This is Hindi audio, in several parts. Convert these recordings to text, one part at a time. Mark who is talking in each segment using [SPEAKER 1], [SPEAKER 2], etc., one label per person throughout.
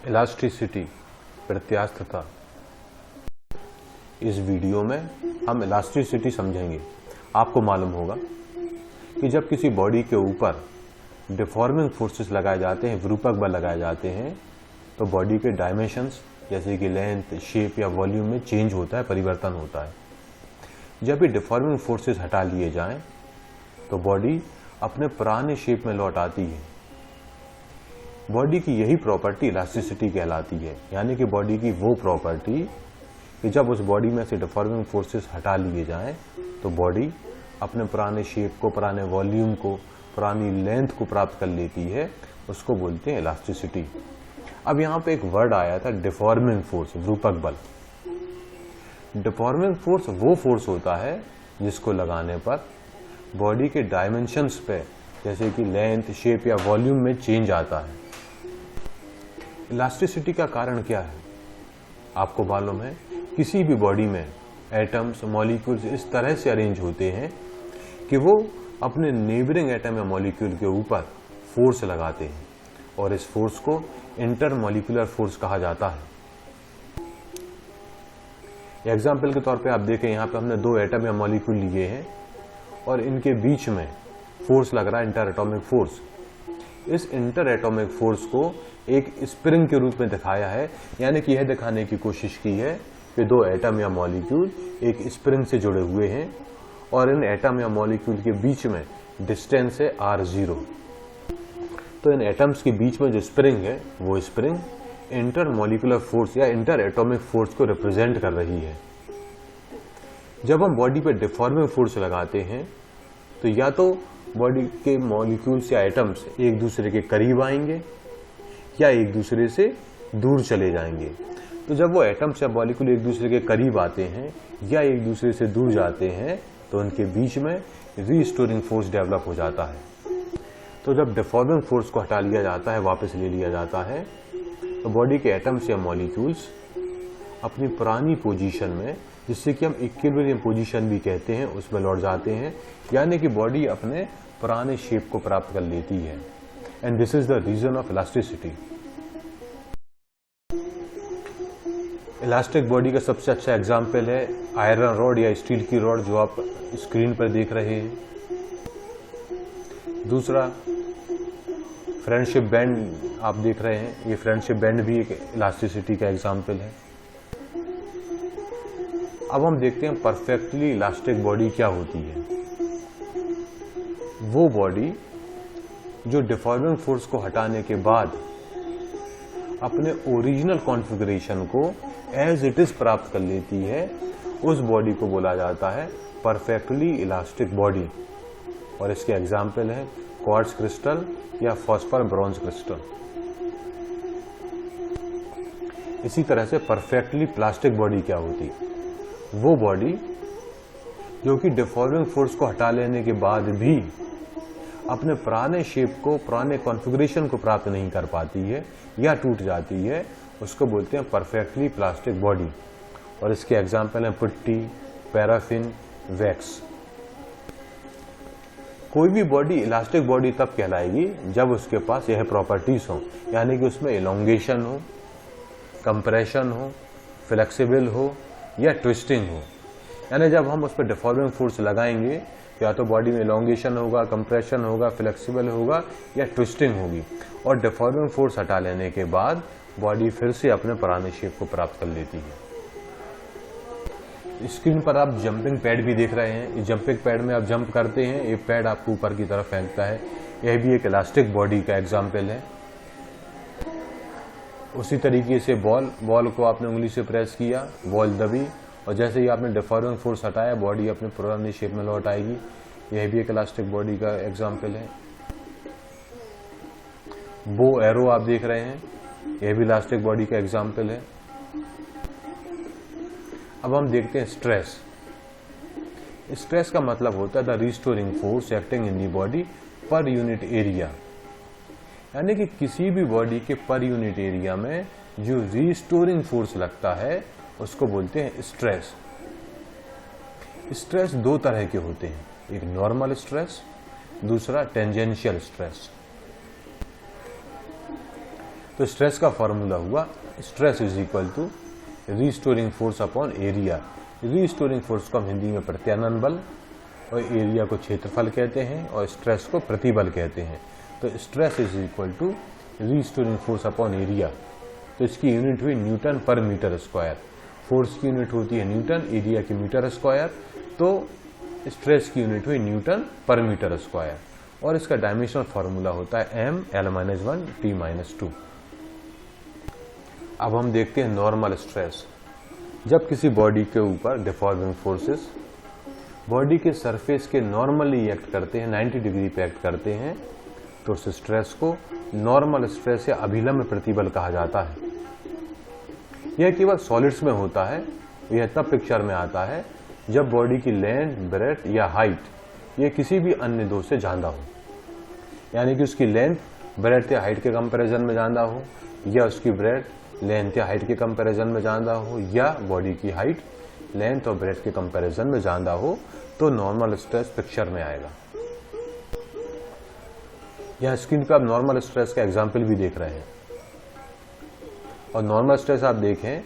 [SPEAKER 1] इलास्टिसिटी, प्रत्यास्थता। इस वीडियो में हम इलास्टिसिटी समझेंगे। आपको मालूम होगा कि जब किसी बॉडी के ऊपर डिफॉर्मिंग फोर्सेस लगाए जाते हैं, विरूपक बल लगाए जाते हैं, तो बॉडी के डायमेंशंस जैसे कि लेंथ, शेप या वॉल्यूम में चेंज होता है, परिवर्तन होता है। जब ये डिफॉर्मिंग फोर्सेस हटा लिए जाएं, तो बॉडी अपने पुराने शेप में लौट आती है। बॉडी की यही प्रॉपर्टी इलास्टिसिटी कहलाती है, यानी कि बॉडी की वो प्रॉपर्टी कि जब उस बॉडी में से डिफॉर्मिंग फोर्सेस हटा लिए जाएं, तो बॉडी अपने पुराने शेप को, पुराने वॉल्यूम को, पुरानी लेंथ को प्राप्त कर लेती है। उसको बोलते हैं इलास्टिसिटी। अब यहाँ पे एक वर्ड आया था डिफॉर्मिंग फोर्स, विरूपक बल। डिफॉर्मिंग फोर्स वो फोर्स होता है जिसको लगाने पर बॉडी के डायमेंशंस पे जैसे कि लेंथ, शेप या वॉल्यूम में चेंज आता है। इलास्टिसिटी का कारण क्या है? आपको मालूम है किसी भी बॉडी में एटम्स, मॉलिक्यूल्स इस तरह से अरेंज होते हैं कि वो अपने नेबरिंग एटम या मॉलिक्यूल के ऊपर फोर्स लगाते हैं और इस फोर्स को इंटरमॉलिक्यूलर फोर्स कहा जाता है। एग्जाम्पल के तौर पे आप देखें, यहाँ पे हमने दो एटम या मॉलिक्यूल लिए हैं और इनके बीच में फोर्स लग रहा है, इंटर एटॉमिक फोर्स। इस इंटर एटॉमिक फोर्स को एक स्प्रिंग के रूप में दिखाया है, यानी कि यह दिखाने की कोशिश की है कि दो एटम या मॉलिक्यूल एक स्प्रिंग से जुड़े हुए हैं और इन एटम या मॉलिक्यूल के बीच में डिस्टेंस है r0। तो इन एटम्स के बीच में जो स्प्रिंग है, वो स्प्रिंग इंटर मॉलिक्यूलर फोर्स या इंटर एटॉमिक फोर्स को रिप्रेजेंट कर रही है। जब हम बॉडी पे डिफॉर्मिंग फोर्स लगाते हैं, तो या तो बॉडी के मॉलिक्यूल्स या एटम्स एक दूसरे के करीब आएंगे या एक दूसरे से दूर चले जाएंगे। तो जब वो एटम्स या मॉलिक्यूल एक दूसरे के करीब आते हैं या एक दूसरे से दूर जाते हैं, तो उनके बीच में रीस्टोरिंग फोर्स डेवलप हो जाता है। तो जब डिफॉर्मिंग फोर्स को हटा लिया जाता है, वापस ले लिया जाता है, तो बॉडी के एटम्स या मॉलिक्यूल्स अपनी पुरानी पोजीशन में, जिससे कि हम इक्विलिब्रियम पोजीशन भी कहते हैं, उसमें लौट जाते हैं, यानी कि बॉडी अपने पुराने शेप को प्राप्त कर लेती है। And this is the reason of elasticity. Elastic body का सबसे अच्छा एग्जाम्पल है आयरन रॉड या स्टील की रॉड, जो आप स्क्रीन पर देख रहे हैं। दूसरा फ्रेंडशिप बैंड आप देख रहे हैं, ये फ्रेंडशिप बैंड भी एक इलास्टिसिटी का एग्जाम्पल है। अब हम देखते हैं परफेक्टली इलास्टिक बॉडी क्या होती है। वो बॉडी जो डिफॉर्मिंग फोर्स को हटाने के बाद अपने ओरिजिनल कॉन्फ़िगरेशन को एज इट इज प्राप्त कर लेती है, उस बॉडी को बोला जाता है परफेक्टली इलास्टिक बॉडी। और इसके एग्जाम्पल है क्वार्ट्ज क्रिस्टल या फॉस्फर ब्रॉन्ज क्रिस्टल। इसी तरह से परफेक्टली प्लास्टिक बॉडी क्या होती है? वो बॉडी जो कि डिफॉर्मिंग फोर्स को हटा लेने के बाद भी अपने पुराने शेप को, पुराने कॉन्फ़िगरेशन को प्राप्त नहीं कर पाती है या टूट जाती है, उसको बोलते हैं परफेक्टली प्लास्टिक बॉडी। और इसके एग्जाम्पल हैं पुट्टी, पैराफिन, वैक्स। कोई भी बॉडी इलास्टिक बॉडी तब कहलाएगी जब उसके पास यह प्रॉपर्टीज हो, यानी कि उसमें इलोंगेशन हो, कंप्रेशन हो, फ्लेक्सिबल हो या ट्विस्टिंग हो। यानी जब हम उस पर डिफॉर्मिंग फोर्स लगाएंगे, या तो बॉडी में इलोंगेशन होगा, कंप्रेशन होगा, फ्लेक्सिबल होगा या ट्विस्टिंग होगी। और डिफॉर्मिंग फोर्स हटा लेने के बाद बॉडी फिर से अपने पुराने शेप को प्राप्त कर लेती है। स्क्रीन पर आप जंपिंग पैड भी देख रहे हैं। इस जंपिंग पैड में आप जंप करते हैं, ये पैड आपको ऊपर की तरफ फेंकता है। यह भी एक इलास्टिक बॉडी का एग्जाम्पल है। उसी तरीके से बॉल को आपने उंगली से प्रेस किया, बॉल दबी, और जैसे ही आपने डिफॉर्मिंग फोर्स हटाया, बॉडी अपने पुरानी शेप में लौट आएगी। यह भी एक इलास्टिक बॉडी का एग्जाम्पल है। बो एरो आप देख रहे हैं, यह भी इलास्टिक बॉडी का एग्जाम्पल है। अब हम देखते हैं स्ट्रेस। स्ट्रेस का मतलब होता है the restoring force acting in the body per unit area, यानी कि किसी भी बॉडी के पर यूनिट एरिया में जो रिस्टोरिंग फोर्स लगता है, उसको बोलते हैं स्ट्रेस। स्ट्रेस दो तरह के होते हैं, एक नॉर्मल स्ट्रेस, दूसरा टेंजेंशियल स्ट्रेस। तो स्ट्रेस का फॉर्मूला हुआ stress is equal to restoring force upon area. Restoring force को हम हिंदी में प्रत्यानयन बल और एरिया को क्षेत्रफल कहते हैं और स्ट्रेस को प्रतिबल कहते हैं। तो stress is equal to restoring force upon area. तो इसकी यूनिट हुई न्यूटन पर मीटर स्क्वायर। फोर्स की यूनिट होती है न्यूटन, एरिया की मीटर स्क्वायर, तो स्ट्रेस की यूनिट हुई न्यूटन पर मीटर स्क्वायर और इसका डायमेंशनल फॉर्मूला होता है m(l-1) t-2। अब हम देखते हैं नॉर्मल स्ट्रेस। जब किसी बॉडी के ऊपर डिफॉर्मिंग फोर्सेस बॉडी के सरफेस के नॉर्मली एक्ट करते हैं, 90 डिग्री पे एक्ट करते हैं, तो उस स्ट्रेस को नॉर्मल स्ट्रेस या अभिलंब प्रतिबल कहा जाता है। यह केवल सॉलिड्स में होता है। यह तब पिक्चर में आता है जब बॉडी की लेंथ, ब्रेड्थ या हाइट यह किसी भी अन्य दो से ज्यादा हो, यानी कि उसकी लेंथ ब्रेड्थ या हाइट के कंपैरिजन में ज्यादा हो, या उसकी ब्रेड्थ लेंथ या हाइट के कंपैरिजन में ज्यादा हो, या बॉडी की हाइट लेंथ और ब्रेड्थ के कंपैरिजन में ज्यादा हो, तो नॉर्मल स्ट्रेस पिक्चर में आएगा। यहां स्क्रीन पे आप नॉर्मल स्ट्रेस का एग्जाम्पल भी देख रहे हैं। और नॉर्मल स्ट्रेस आप देखें,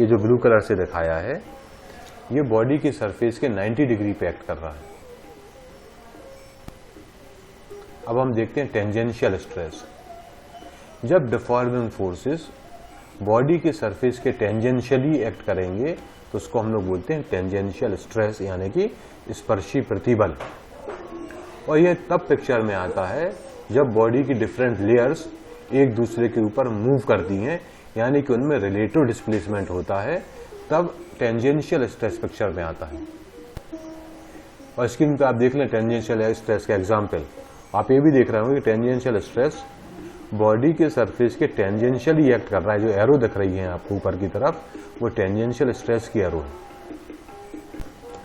[SPEAKER 1] ये जो ब्लू कलर से दिखाया है, ये बॉडी की सरफेस के 90 डिग्री पे एक्ट कर रहा है। अब हम देखते हैं टेंजेंशियल स्ट्रेस। जब डिफॉर्मिंग फोर्सेस बॉडी के सरफेस के टेंजेंशियली एक्ट करेंगे तो उसको हम लोग बोलते हैं टेंजेंशियल स्ट्रेस, यानी कि स्पर्शी प्रतिबल। और यह तब पिक्चर में आता है जब बॉडी की डिफरेंट लेयर्स एक दूसरे के ऊपर मूव करती हैं, यानी कि उनमें रिलेटिव डिस्प्लेसमेंट होता है, तब टेंजेंशियल स्ट्रेस पिक्चर में आता है। और स्क्रीन पे आप देख लें टेंजेंशियल स्ट्रेस का एग्जाम्पल। आप ये भी देख रहे होंगे कि टेंजेंशियल स्ट्रेस बॉडी के सरफेस के टेंजेंशियली एक्ट कर रहा है। जो एरो दिख रही है आपको ऊपर की तरफ, वो टेंजेंशियल स्ट्रेस की एरो है।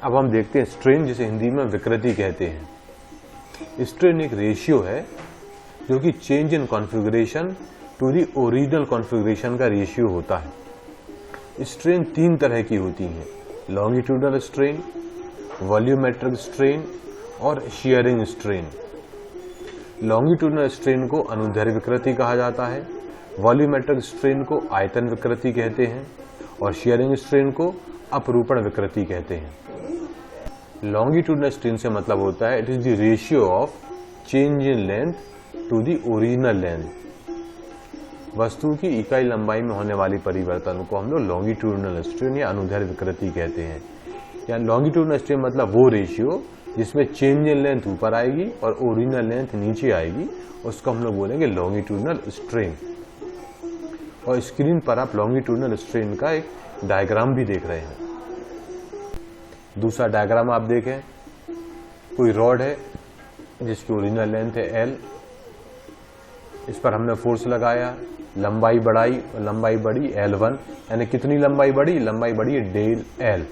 [SPEAKER 1] अब हम देखते हैं स्ट्रेन, जिसे हिंदी में विकृति कहते हैं। स्ट्रेन एक रेशियो है जो कि change in configuration to the original configuration का रेशियो होता है। स्ट्रेन तीन तरह की होती हैं: लॉन्गिट्यूडनल स्ट्रेन, वॉल्यूमेट्रिक स्ट्रेन और शियरिंग स्ट्रेन। लॉन्गिट्यूडनल स्ट्रेन को अनुदैर्ध्य विकृति कहा जाता है, वॉल्यूमेट्रिक स्ट्रेन को आयतन विकृति कहते हैं और शियरिंग स्ट्रेन को अपरूपण विकृति कहते हैं। लॉन्गिट्यूडनल स्ट्रेन से मतलब होता है it is the ratio of change in length to the original length. वस्तु की इकाई लंबाई में होने वाली परिवर्तन को हम लोग लॉन्गिट्यूडनल स्ट्रेन या अनुदैर्ध्य विकृति कहते हैं। या लॉन्गिट्यूडनल स्ट्रेन मतलब वो रेशियो जिसमें चेंज इन लेंथ ऊपर आएगी और ओरिजिनल लेंथ नीचे आएगी, उसको हम लोग बोलेंगे लॉन्गिट्यूडनल स्ट्रेन। और स्क्रीन पर आप लॉन्गिट्यूडनल स्ट्रेन का एक डायग्राम भी देख रहे हैं। दूसरा डायग्राम आप देखें, कोई रॉड है जिसकी ओरिजिनल लेंथ है L, इस पर हमने फोर्स लगाया, लंबाई बढ़ाई, लंबाई बढ़ी L1, यानी कितनी लंबाई बढ़ी? लंबाई बढ़ी डेल L।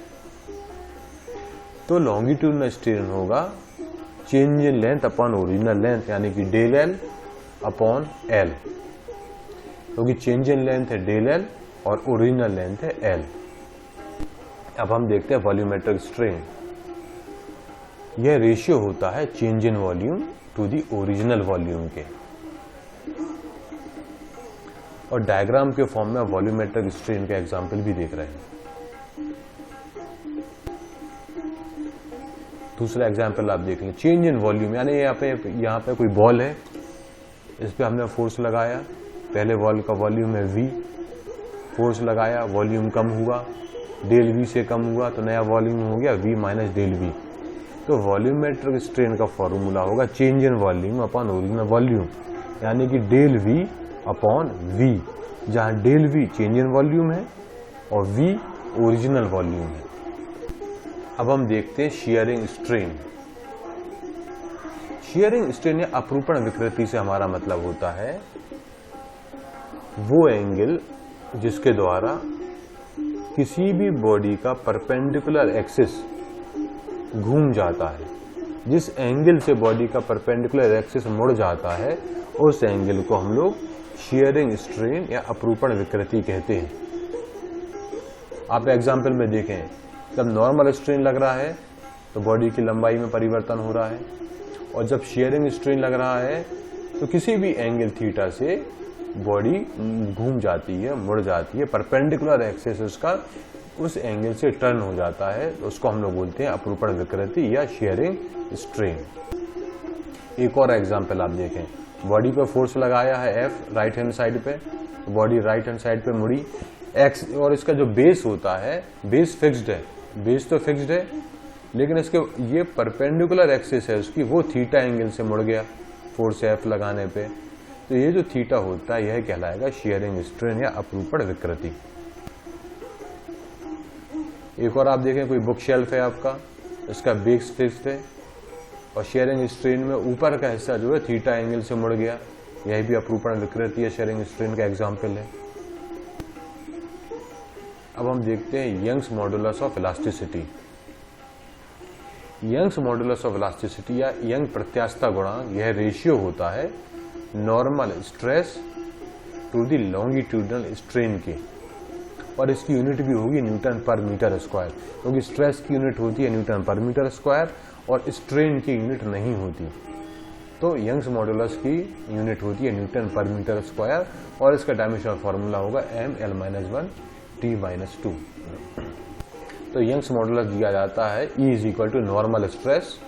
[SPEAKER 1] तो लॉन्गिट्यूडनल स्ट्रेन होगा change in length upon original length, यानी कि डेल L अपॉन L, क्योंकि चेंज इन लेंथ है डेल L और ओरिजिनल लेंथ है L। अब हम देखते हैं वॉल्यूमेट्रिक स्ट्रेन। यह रेशियो होता है change in volume to the original volume के। और डायग्राम के फॉर्म में वॉल्यूमेट्रिक स्ट्रेन का एग्जाम्पल भी देख रहे हैं। दूसरा एग्जाम्पल आप देख लें, चेंज इन वॉल्यूम, यानी यहाँ पे कोई बॉल है, इस पे हमने फोर्स लगाया, पहले बॉल का वॉल्यूम है V, फोर्स लगाया, वॉल्यूम कम हुआ, डेल V से कम हुआ, तो नया वॉल्यूम हो गया V माइनस डेल V। तो वॉल्यूमेट्रिक स्ट्रेन का फॉर्मूला होगा change in volume upon original volume, यानी कि डेल V अपॉन V, जहां del V change in volume है और V ओरिजिनल वॉल्यूम है। अब हम देखते हैं शियरिंग स्ट्रेन। शियरिंग स्ट्रेन या अपरूपण विकृति से हमारा मतलब होता है वो एंगल जिसके द्वारा किसी भी बॉडी का परपेंडिकुलर एक्सिस घूम जाता है। जिस एंगल से बॉडी का परपेंडिकुलर एक्सिस मुड़ जाता है, उस एंगल को हम लोग शियरिंग स्ट्रेन या अपरूपण विकृति कहते हैं। आप एग्जाम्पल में देखें, जब नॉर्मल स्ट्रेन लग रहा है तो बॉडी की लंबाई में परिवर्तन हो रहा है, और जब शियरिंग स्ट्रेन लग रहा है तो किसी भी एंगल थीटा से बॉडी घूम जाती है, मुड़ जाती है, परपेंडिकुलर एक्सिस उसका उस एंगल से टर्न हो जाता है, उसको हम लोग बोलते हैं अपरूपण विकृति या शेयरिंग स्ट्रेन। एक और एग्जांपल आप देखें, बॉडी पे फोर्स लगाया है एफ राइट हैंड साइड पे, बॉडी राइट हैंड साइड पे मुड़ी एक्स, और इसका जो बेस होता है, बेस फिक्स्ड है, बेस तो फिक्स्ड है, लेकिन इसके ये परपेंडिकुलर एक्सिस है उसकी, वो थीटा एंगल से मुड़ गया फोर्स एफ लगाने पे, तो ये जो थीटा होता है यह कहलाएगा शेयरिंग स्ट्रेन या अपरूपण विकृति। एक और आप देखें, कोई बुक शेल्फ है आपका, इसका बेस फिक्स्ड है और शेयरिंग स्ट्रेन में ऊपर का हिस्सा जो है थीटा एंगल से मुड़ गया, यह भी अपरूपण विकृति या शेयरिंग स्ट्रेन का एग्जाम्पल है। अब हम देखते हैं Young's modulus of elasticity. Young's modulus of elasticity या यंग प्रत्यास्थता गुणांक, यह रेशियो होता है normal stress to the longitudinal strain के, और इसकी यूनिट भी होगी न्यूटन पर मीटर स्क्वायर, क्योंकि स्ट्रेस की यूनिट होती है न्यूटन पर मीटर स्क्वायर और स्ट्रेन की यूनिट नहीं होती। तो यंग्स मॉडुलस की यूनिट होती है न्यूटन पर मीटर स्क्वायर और इसका डायमेंशनल फार्मूला होगा ml-1t-2। तो यंग्स मॉडुलस दिया जाता है E = normal stress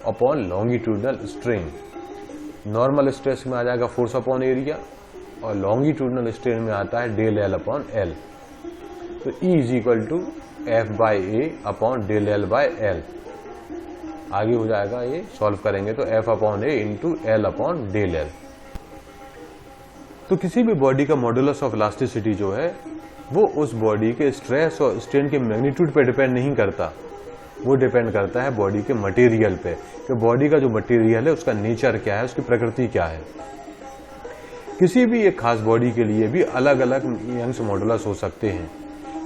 [SPEAKER 1] upon longitudinal strain. Normal stress में आ जाएगा फोर्स अपॉन एरिया और लॉन्गिट्यूडनल स्ट्रेन में आता है डेल L अपॉन L। तो E = F/A upon del L/L। आगे हो जाएगा, ये सॉल्व करेंगे तो F/A into L upon del L। तो किसी भी बॉडी का मॉडुलस ऑफ इलास्टिसिटी जो है वो उस बॉडी के स्ट्रेस और स्ट्रेन के मैग्नीट्यूड पे डिपेंड नहीं करता, वो डिपेंड करता है बॉडी के मटेरियल पे, कि बॉडी का जो मटेरियल है उसका नेचर क्या है, उसकी प्रकृति क्या है। किसी भी एक खास बॉडी के लिए भी अलग अलग यंग्स मॉडुलस हो सकते हैं,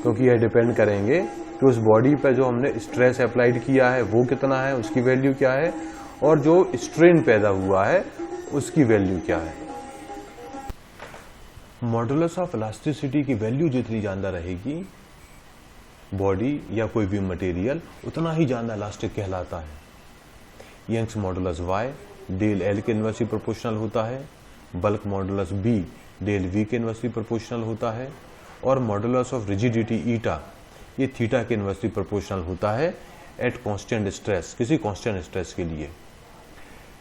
[SPEAKER 1] क्योंकि यह डिपेंड करेंगे कि उस बॉडी पर जो हमने स्ट्रेस अप्लाइड किया है वो कितना है, उसकी वैल्यू क्या है, और जो स्ट्रेन पैदा हुआ है उसकी वैल्यू क्या है। मॉडुलस ऑफ इलास्टिसिटी की वैल्यू जितनी ज्यादा रहेगी बॉडी या कोई भी मटेरियल, उतना ही ज्यादा इलास्टिक कहलाता है। Young's modulus Y del L के इनवर्सली प्रोपोर्शनल होता है, bulk modulus B del V के इनवर्सली प्रोपोर्शनल होता है, और मॉडुलस ऑफ रिजिडिटी ईटा ये थीटा के इनवर्सली प्रोपोर्शनल होता है एट कांस्टेंट स्ट्रेस, किसी कांस्टेंट स्ट्रेस के लिए।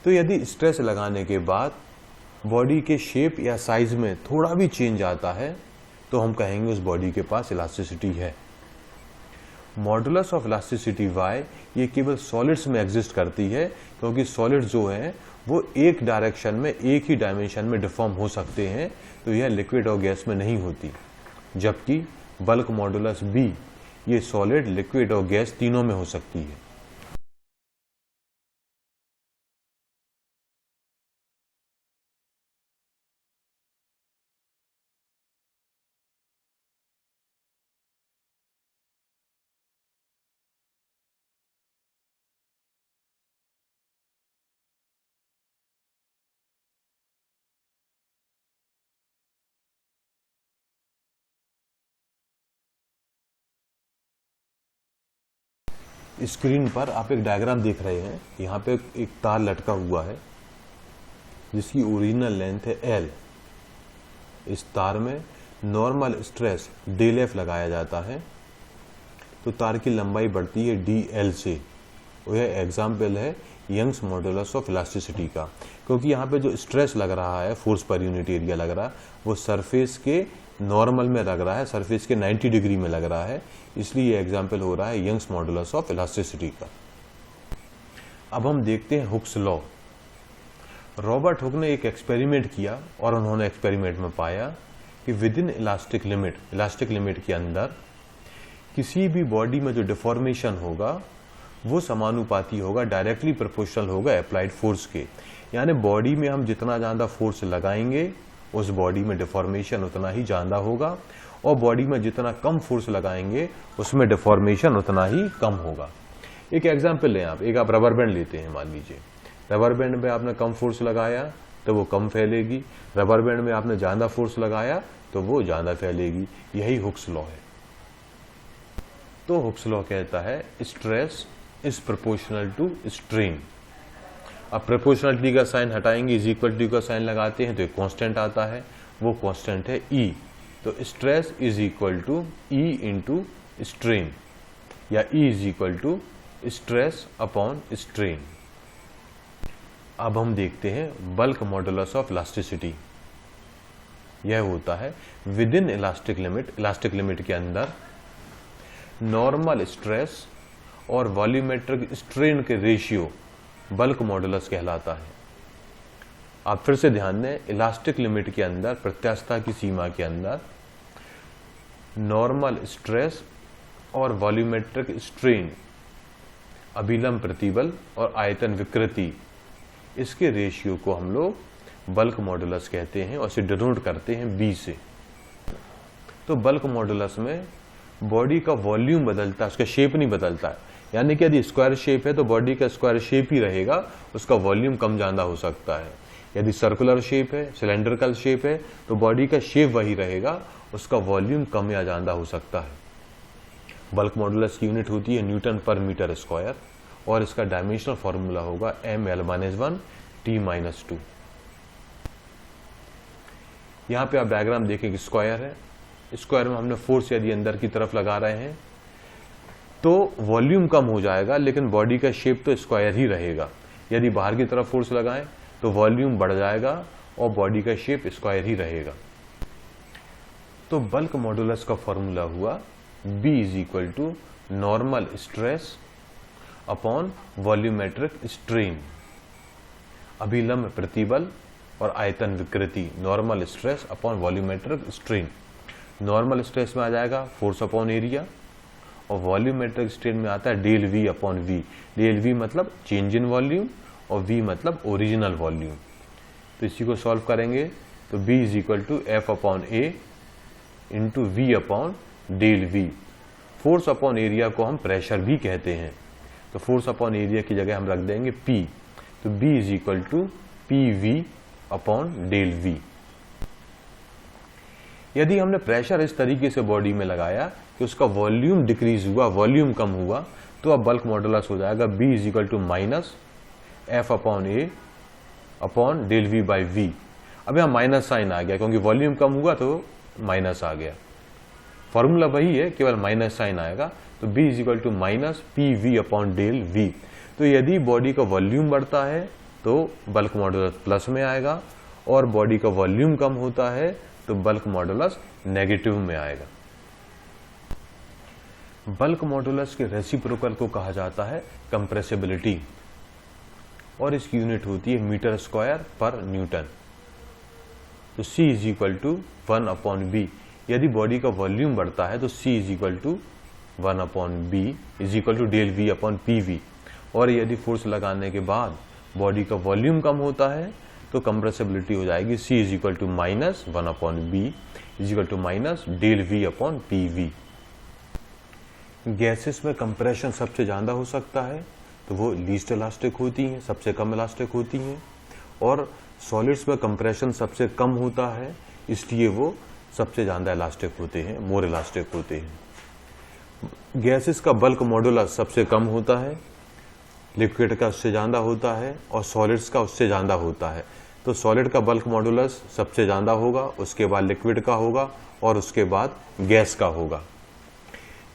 [SPEAKER 1] तो यदि स्ट्रेस लगाने के बाद बॉडी के शेप या साइज में थोड़ा भी चेंज आता है तो हम कहेंगे उस बॉडी के पास इलास्टिसिटी है। मॉडुलस ऑफ इलास्टिसिटी Y ये केवल सॉलिड्स में एग्जिस्ट करती है, क्योंकि सॉलिड्स जो हैं वो एक डायरेक्शन में, एक ही डायमेंशन में डिफॉर्म हो सकते हैं, तो यह लिक्विड और गैस में नहीं होती। जबकि बल्क मॉडुलस B ये सॉलिड, लिक्विड और गैस तीनों में हो सकती है। स्क्रीन पर आप एक डायग्राम देख रहे हैं, यहाँ पे एक तार लटका हुआ है जिसकी ओरिजिनल लेंथ है L। इस तार में नॉर्मल स्ट्रेस डेल F लगाया जाता है, तो तार की लंबाई बढ़ती है dl से। यह एग्जाम्पल है यंग्स मॉडुलस ऑफ इलास्टिसिटी का, क्योंकि यहाँ पे जो स्ट्रेस लग रहा है, फोर्स पर यूनिट एरिया लग रहा है, वो सरफेस के नॉर्मल में लग रहा है, सरफेस के 90 डिग्री में लग रहा है, इसलिए ये एग्जाम्पल हो रहा है यंग्स मॉडुलस ऑफ इलास्टिसिटी का। अब हम देखते हैं हुक्स लॉ। रॉबर्ट हुक ने एक एक्सपेरिमेंट किया और उन्होंने एक्सपेरिमेंट में पाया कि विद इन इलास्टिक लिमिट के अंदर किसी भी बॉडी में जो डिफॉर्मेशन होगा वो समानुपाती होगा, डायरेक्टली प्रोपोर्शनल होगा अप्लाइड फोर्स के। यानी बॉडी में हम जितना ज्यादा फोर्स लगाएंगे उस बॉडी में डिफॉर्मेशन उतना ही ज्यादा होगा, और बॉडी में जितना कम फोर्स लगाएंगे उसमें डिफॉर्मेशन उतना ही कम होगा। एक एग्जांपल लें आप, एक आप रबर बैंड लेते हैं, मान लीजिए रबर बैंड में आपने कम फोर्स लगाया तो वो कम फैलेगी, रबर बैंड में आपने ज्यादा फोर्स लगाया तो वो ज्यादा फैलेगी। यही हुक्स लॉ है। तो हुक्स लॉ कहता है stress is proportional to strain. अब प्रोपोर्शनलिटी का साइन हटाएंगे, इज इक्वल टू का साइन लगाते हैं तो एक कांस्टेंट आता है, वो कांस्टेंट है E। तो stress is equal to E into strain, या E is equal to stress upon strain. अब हम देखते हैं बल्क मॉडुलस ऑफ इलास्टिसिटी। यह होता है विद इन इलास्टिक लिमिट के अंदर नॉर्मल स्ट्रेस और वॉल्यूमेट्रिक स्ट्रेन के रेशियो बल्क मॉडुलस कहलाता है। आप फिर से ध्यान दें, इलास्टिक लिमिट के अंदर, प्रत्यास्थता की सीमा के अंदर नॉर्मल स्ट्रेस और वॉल्यूमेट्रिक स्ट्रेन, अभिलंब प्रतिबल और आयतन विकृति, इसके रेशियो को हम लोग बल्क मॉडुलस कहते हैं और इसे डिनोट करते हैं B से। तो बल्क मॉडुलस में बॉडी का वॉल्यूम बदलता है, उसका शेप नहीं बदलता है। यानी कि यदि स्क्वायर शेप है तो बॉडी का स्क्वायर शेप ही रहेगा, उसका वॉल्यूम कम ज्यादा हो सकता है। यदि सर्कुलर शेप है, सिलेंड्रिकल शेप है, तो बॉडी का शेप वही रहेगा, उसका वॉल्यूम कम या ज्यादा हो सकता है। बल्क मॉडुलस की यूनिट होती है न्यूटन पर मीटर स्क्वायर और इसका डायमेंशनल फॉर्मूला होगा ml-1 t-2। यहां पे आप डायग्राम देखें, स्क्वायर है, स्क्वायर में हमने फोर्स यदि अंदर की तरफ लगा रहे हैं तो वॉल्यूम कम हो जाएगा, लेकिन बॉडी का शेप तो स्क्वायर ही रहेगा। यदि बाहर की तरफ फोर्स लगाएं तो वॉल्यूम बढ़ जाएगा और बॉडी का शेप स्क्वायर ही रहेगा। तो बल्क मॉडुलस का फॉर्मूला हुआ B is equal to normal stress upon volumetric strain, अभिलंब प्रतिबल और आयतन विकृति, normal stress upon volumetric strain. Normal stress में आ जाएगा फोर्स अपॉन एरिया और वॉल्यूमेट्रिक स्ट्रेन में आता है del V upon V। Del V मतलब चेंज इन वॉल्यूम और V मतलब ओरिजिनल वॉल्यूम। तो इसी को सॉल्व करेंगे तो B is equal to F upon A into V upon del V। Force upon area को हम प्रेशर भी कहते हैं, तो फोर्स अपॉन एरिया की जगह हम रख देंगे P। तो B is equal to PV upon del V। यदि हमने प्रेशर इस तरीके से बॉडी में लगाया कि उसका वॉल्यूम डिक्रीज हुआ, वॉल्यूम कम हुआ, तो अब बल्क मॉडुलस हो जाएगा B is equal to minus F upon A upon del V by V। अब यहाँ माइनस साइन आ गया क्योंकि वॉल्यूम कम हुआ तो माइनस आ गया। फॉर्मूला वही है, केवल माइनस साइन आएगा। तो B is equal to minus PV upon del V। तो यदि बॉडी का वॉल्यूम बढ़ता है तो बल्क मॉडुलस प्लस में आएगा और बॉडी का वॉल्यूम कम होता है तो बल्क मॉडुलस नेगेटिव में आएगा। बल्क मॉडुलस के रेसिप्रोकल को कहा जाता है कंप्रेसिबिलिटी और इसकी यूनिट होती है मीटर स्क्वायर पर न्यूटन। तो C is equal to 1 upon B। यदि बॉडी का वॉल्यूम बढ़ता है तो C is equal to 1 upon B is equal to del V upon PV। और यदि फोर्स लगाने के बाद बॉडी का वॉल्यूम कम होता है तो कंप्रेसिबिलिटी हो जाएगी C is equal to minus 1 upon B is equal to minus del V upon PV। Gases में कंप्रेशन सबसे ज्यादा हो सकता है तो वो लीस्ट इलास्टिक होती हैं, सबसे कम इलास्टिक होती हैं, और सॉलिड्स में कंप्रेशन सबसे कम होता है इसलिए वो सबसे ज्यादा इलास्टिक होते हैं, मोर इलास्टिक होते हैं। गैसेस का बल्क मॉडुलस सबसे कम होता है, लिक्विड का उससे ज्यादा होता है और सॉलिड्स का उससे ज्यादा होता है। तो सॉलिड का बल्क मॉडुलस सबसे ज्यादा होगा, उसके बाद लिक्विड का होगा और उसके बाद गैस का होगा।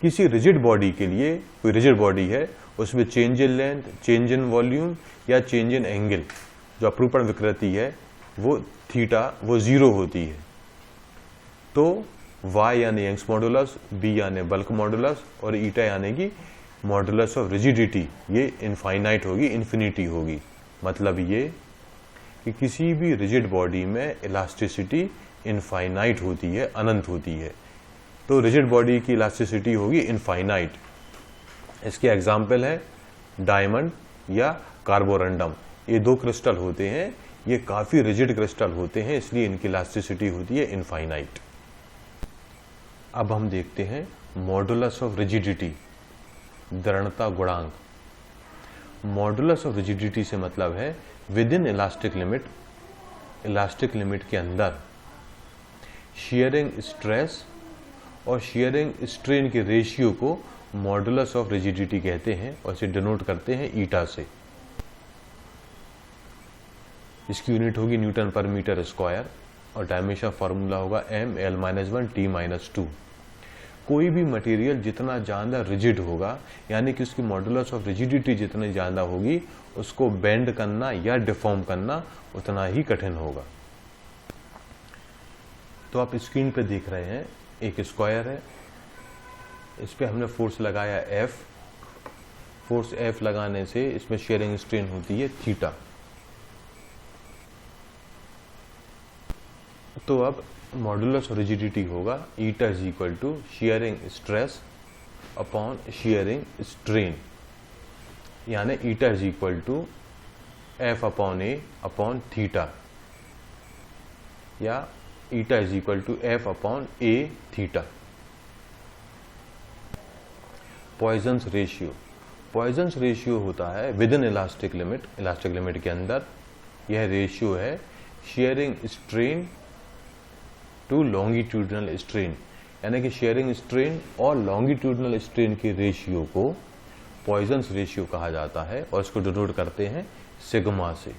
[SPEAKER 1] किसी रिजिड बॉडी के लिए, कोई रिजिड बॉडी है उसमें change in length, change in volume या चेंज इन एंगल, जो अपरूपण विकृति है वो थीटा वो 0 होती है। तो Y यानी यंग्स मॉडुलस, B यानी बल्क मॉडुलस और ईटा यानी कि मॉडुलस ऑफ रिजिडिटी, ये इनफाइनाइट होगी, इन्फिनिटी होगी। मतलब ये कि किसी भी रिजिड बॉडी में इलास्टिसिटी इनफाइनाइट होती है, अनंत होती है। तो रिजिड बॉडी की इलास्टिसिटी होगी इनफाइनाइट। इसके एग्जाम्पल है डायमंड या कार्बोरंडम। ये दो क्रिस्टल होते हैं, ये काफी रिजिड क्रिस्टल होते हैं, इसलिए इनकी इलास्टिसिटी होती है इनफाइनाइट। अब हम देखते हैं मॉडुलस ऑफ रिजिडिटी, दृढ़ता गुणांक। मॉडुलस ऑफ रिजिडिटी से मतलब है within elastic limit, elastic limit के अंदर शियरिंग स्ट्रेस और शियरिंग स्ट्रेन के रेशियो को मॉडुलस ऑफ रिजिडिटी कहते हैं और इसे डिनोट करते हैं ईटा से। इसकी यूनिट होगी न्यूटन पर मीटर स्क्वायर और डायमेंशन फार्मूला होगा ML-1T-2। कोई भी मटेरियल जितना ज़्यादा रिजिड होगा, यानी कि उसकी मॉडुलस ऑफ रिजिडिटी जितनी ज़्यादा होगी, उसको बेंड करना या डिफॉर्म करना उतना ही कठिन होगा। तो आप स्क्रीन पे देख रहे हैं एक स्क्वायर है, इस पे हमने फोर्स लगाया F। फोर्स F लगाने से इसमें शेयरिंग स्ट्रेन होती है थीटा। तो अब मॉडुलस रिजिडिटी होगा eta is equal to shearing stress upon shearing strain, यानी eta is equal to F upon A upon theta, या eta is equal to F upon A theta. Poisson's ratio, Poisson's ratio होता है within elastic limit, elastic limit के अंदर यह रेशियो है shearing strain to longitudinal strain, यानी कि शेयरिंग स्ट्रेन और लॉन्गिट्यूडनल स्ट्रेन के रेशियो को पॉइजन्स रेशियो कहा जाता है, और इसको डिनोट करते हैं सिग्मा से।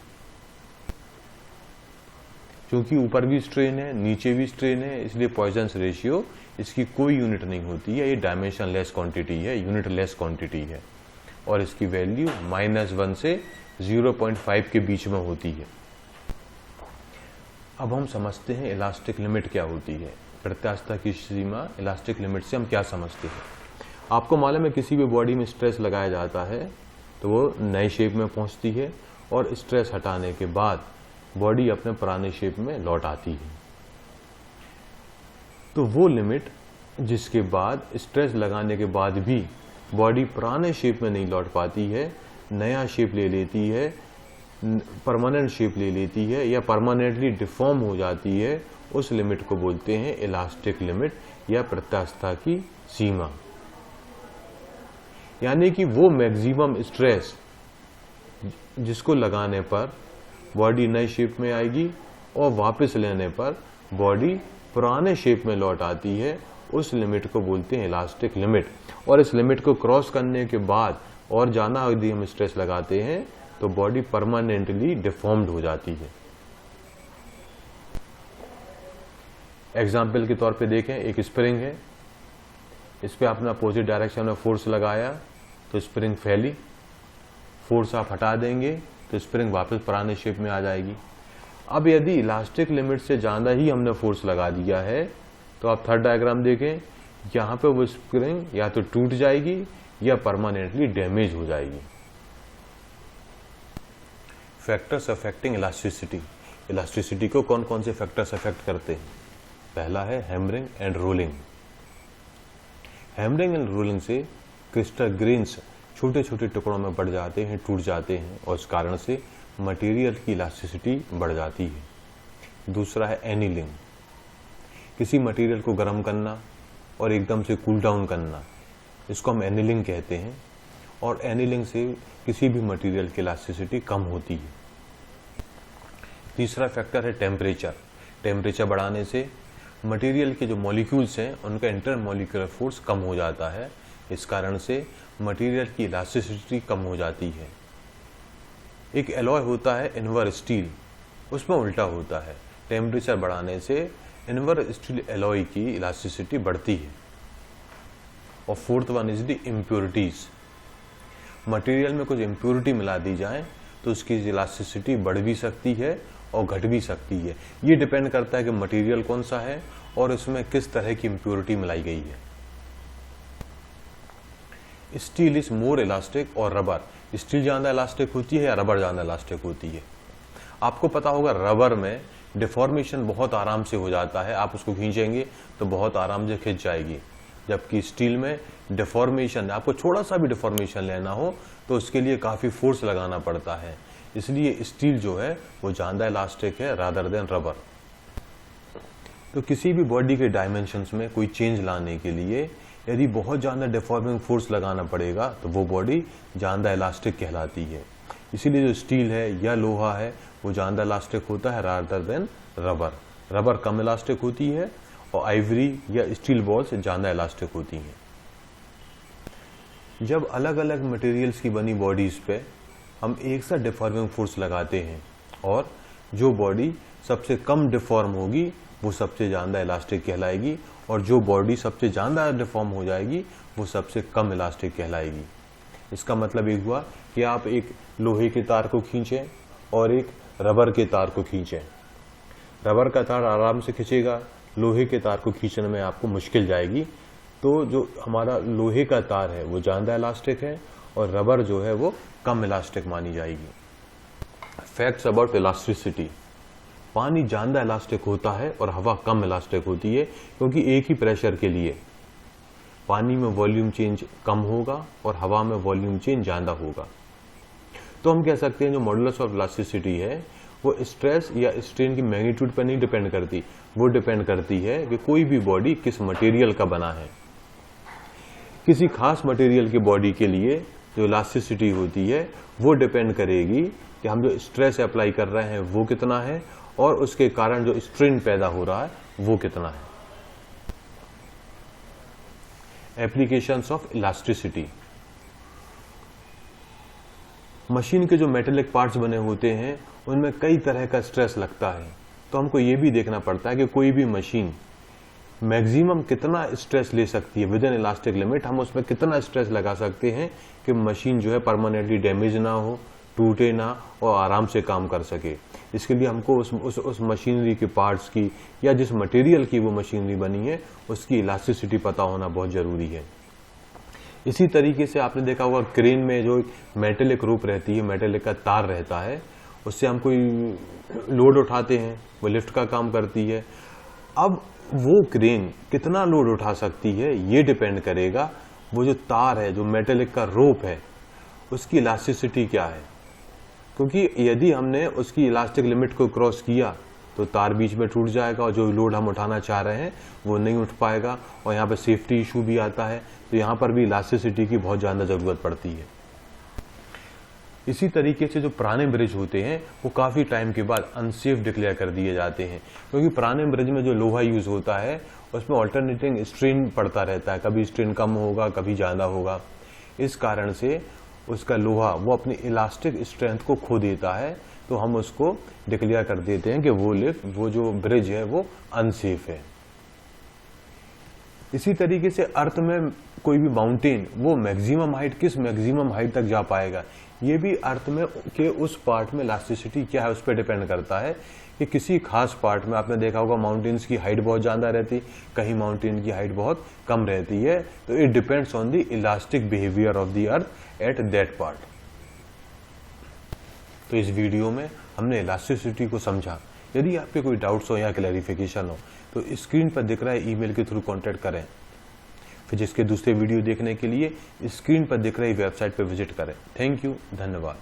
[SPEAKER 1] क्योंकि ऊपर भी स्ट्रेन है नीचे भी स्ट्रेन है, इसलिए पॉइजन्स रेशियो इसकी कोई यूनिट नहीं होती है, ये डायमेंशन लेस क्वांटिटी है, यूनिट लेस क्वांटिटी है, और इसकी वैल्यू -1 से 0.5 के बीच में होती है। अब हम समझते हैं इलास्टिक लिमिट क्या होती है, प्रत्यास्थता की सीमा। इलास्टिक लिमिट से हम क्या समझते हैं? आपको मालूम है किसी भी बॉडी में स्ट्रेस लगाया जाता है तो वो नए शेप में पहुंचती है, और स्ट्रेस हटाने के बाद बॉडी अपने पुराने शेप में लौट आती है। तो वो लिमिट जिसके बाद स्ट्रेस लगाने के बाद भी बॉडी पुराने शेप में नहीं लौट पाती है, नया शेप ले लेती है, परमानेंट शेप ले लेती है, या परमानेंटली डिफॉर्म हो जाती है, उस लिमिट को बोलते हैं इलास्टिक लिमिट या प्रत्यास्थता की सीमा। यानी कि वो मैक्सिमम स्ट्रेस जिसको लगाने पर बॉडी नए शेप में आएगी और वापस लेने पर बॉडी पुराने शेप में लौट आती है, उस लिमिट को बोलते हैं इलास्टिक लिमिट। और इस लिमिट को क्रॉस करने के बाद और ज़्यादा यदि हम स्ट्रेस लगाते हैं तो बॉडी परमानेंटली डिफॉर्म्ड हो जाती है। एग्जाम्पल के तौर पे देखें, एक स्प्रिंग है, इस पे आपने अपोजिट डायरेक्शन में फोर्स लगाया तो स्प्रिंग फैली, फोर्स आप हटा देंगे तो स्प्रिंग वापस पुराने शेप में आ जाएगी। अब यदि इलास्टिक लिमिट से ज़्यादा ही हमने फोर्स लगा दिया है तो आप थर्ड डायग्राम देखें, यहाँ पे वो स्प्रिंग या तो टूट जाएगी या परमानेंटली डैमेज हो जाएगी। फैक्टर्स अफेक्टिंग इलास्टिसिटी, इलास्टिसिटी को कौन कौन से फैक्टर्स अफेक्ट करते हैं? पहला है hammering and rolling. Hammering and rolling से क्रिस्टल ग्रेन्स छोटे छोटे टुकड़ों में बढ़ जाते हैं, टूट जाते हैं, और इस कारण से मटेरियल की इलास्टिसिटी बढ़ जाती है। दूसरा है एनीलिंग, किसी मटेरियल को गर्म करना और एकदम से कूल डाउन करना, इसको हम एनीलिंग कहते हैं, और एनीलिंग से किसी भी मटेरियल की इलास्टिसिटी कम होती है। तीसरा फैक्टर है टेम्परेचर, टेम्परेचर बढ़ाने से मटेरियल के जो मॉलिक्यूल्स हैं उनका इंटरमॉलिक्यूलर फोर्स कम हो जाता है, इस कारण से मटेरियल की इलास्टिसिटी कम हो जाती है। एक एलॉय होता है इनवर स्टील, उसमें उल्टा होता है, टेम्परेचर बढ़ाने से इनवर स्टील एलॉय की इलास्टिसिटी बढ़ती है। और fourth one is the impurities, material में कुछ इम्प्योरिटी मिला दी जाए तो उसकी इलास्टिसिटी बढ़ भी सकती है और घट भी सकती है। ये डिपेंड करता है कि मटेरियल कौन सा है और उसमें किस तरह की इम्प्योरिटी मिलाई गई है। स्टील इज मोर इलास्टिक और रबर, स्टील ज़्यादा इलास्टिक होती है या रबर ज़्यादा इलास्टिक होती है? आपको पता होगा रबर में डिफॉर्मेशन बहुत आराम से हो जाता है, आप उसको खींचेंगे तो बहुत आराम से खिंच जाएगी, जबकि स्टील में डिफॉर्मेशन, आपको थोड़ा सा भी डिफॉर्मेशन लेना हो तो उसके लिए काफ़ी फोर्स लगाना पड़ता है, इसलिए स्टील जो है वो ज़्यादा इलास्टिक है रादर देन रबर। तो किसी भी बॉडी के डायमेंशंस में कोई चेंज लाने के लिए यदि बहुत ज़्यादा डिफॉर्मिंग फोर्स लगाना पड़ेगा तो वो बॉडी ज़्यादा इलास्टिक कहलाती है। इसीलिए जो स्टील है या लोहा है वो ज़्यादा इलास्टिक होता है रादर देन रबर। रबर कम इलास्टिक होती है और आइवरी या स्टील बॉल्स ज़्यादा इलास्टिक होती हैं। जब अलग अलग मटेरियल्स की बनी बॉडीज़ पे हम एक साथ डिफॉर्मिंग फोर्स लगाते हैं और जो बॉडी सबसे कम डिफॉर्म होगी वो सबसे ज़्यादा इलास्टिक कहलाएगी, और जो बॉडी सबसे ज़्यादा डिफॉर्म हो जाएगी वो सबसे कम इलास्टिक कहलाएगी। इसका मतलब एक हुआ कि आप एक लोहे के तार को खींचें और एक रबर के तार को खींचें। रबर का तार आराम से खींचेगा, लोहे के तार को खींचने में आपको मुश्किल जाएगी। तो जो हमारा लोहे का तार है वो ज़्यादा इलास्टिक है और रबर जो है वो कम इलास्टिक मानी जाएगी। Facts about elasticity. पानी ज़्यादा इलास्टिक होता है और हवा कम इलास्टिक होती है, क्योंकि एक ही प्रेशर के लिए पानी में वॉल्यूम चेंज कम होगा और हवा में वॉल्यूम चेंज ज़्यादा होगा। तो हम कह सकते हैं जो मॉडुलस ऑफ इलास्टिसिटी है वो स्ट्रेस या स्ट्रेन की मैग्नीट्यूड पर नहीं डिपेंड करती, वो डिपेंड करती है कि कोई भी बॉडी किस मटेरियल का बना है। किसी खास मटेरियल की बॉडी के लिए जो इलास्टिसिटी होती है वो डिपेंड करेगी कि हम जो स्ट्रेस अप्लाई कर रहे हैं वो कितना है और उसके कारण जो स्ट्रेन पैदा हो रहा है वो कितना है। Applications of elasticity. मशीन के जो मेटेलिक पार्ट्स बने होते हैं उनमें कई तरह का स्ट्रेस लगता है, तो हमको ये भी देखना पड़ता है कि कोई भी मशीन मैक्सिमम कितना स्ट्रेस ले सकती है विद इन इलास्टिक लिमिट। हम उसमें कितना स्ट्रेस लगा सकते हैं कि मशीन जो है परमानेंटली डैमेज ना हो, टूटे ना और आराम से काम कर सके। इसके लिए हमको उस मशीनरी के पार्ट्स की या जिस मटेरियल की वो मशीनरी बनी है उसकी इलास्टिसिटी पता होना बहुत ज़रूरी है। इसी तरीके से आपने देखा होगा क्रेन में जो मेटेलिक रोप रहती है, मेटेलिक का तार रहता है, उससे हम कोई लोड उठाते हैं, वो लिफ्ट का काम करती है। अब वो क्रेन कितना लोड उठा सकती है ये डिपेंड करेगा वो जो तार है, जो मेटेलिक का रोप है, उसकी इलास्टिसिटी क्या है। क्योंकि यदि हमने उसकी इलास्टिक लिमिट को क्रॉस किया तो तार बीच में टूट जाएगा और जो लोड हम उठाना चाह रहे हैं वो नहीं उठ पाएगा, और यहाँ पर सेफ्टी इशू भी आता है। तो यहाँ पर भी इलास्टिसिटी की बहुत ज़्यादा ज़रूरत पड़ती है। इसी तरीके से जो पुराने ब्रिज होते हैं वो काफ़ी टाइम के बाद अनसेफ डिक्लेयर कर दिए जाते हैं, क्योंकि पुराने ब्रिज में जो लोहा यूज़ होता है उसमें ऑल्टरनेटिंग स्ट्रेन पड़ता रहता है, कभी स्ट्रेन कम होगा कभी ज़्यादा होगा। इस कारण से उसका लोहा वो अपनी इलास्टिक स्ट्रेंथ को खो देता है, तो हम उसको डिक्लेयर कर देते हैं कि वो जो ब्रिज है वो अनसेफ है। इसी तरीके से अर्थ में कोई भी माउंटेन वो मैक्सिमम हाइट किस मैक्सिमम हाइट तक जा पाएगा, ये भी अर्थ में के उस पार्ट में इलास्टिसिटी क्या है उस पर डिपेंड करता है। कि किसी खास पार्ट में आपने देखा होगा माउंटेन्स की हाइट बहुत ज़्यादा रहती, कहीं माउंटेन की हाइट बहुत कम रहती है। तो it depends on the elastic behaviour of the earth at that part. तो इस वीडियो में हमने इलास्टिसिटी को समझा। यदि आपके कोई डाउट्स हो या क्लैरिफिकेशन हो तो स्क्रीन पर दिख रहा है ईमेल के थ्रू कांटेक्ट करें। फिर जिसके दूसरे वीडियो देखने के लिए स्क्रीन पर दिख रही वेबसाइट पर विजिट करें। थैंक यू, धन्यवाद।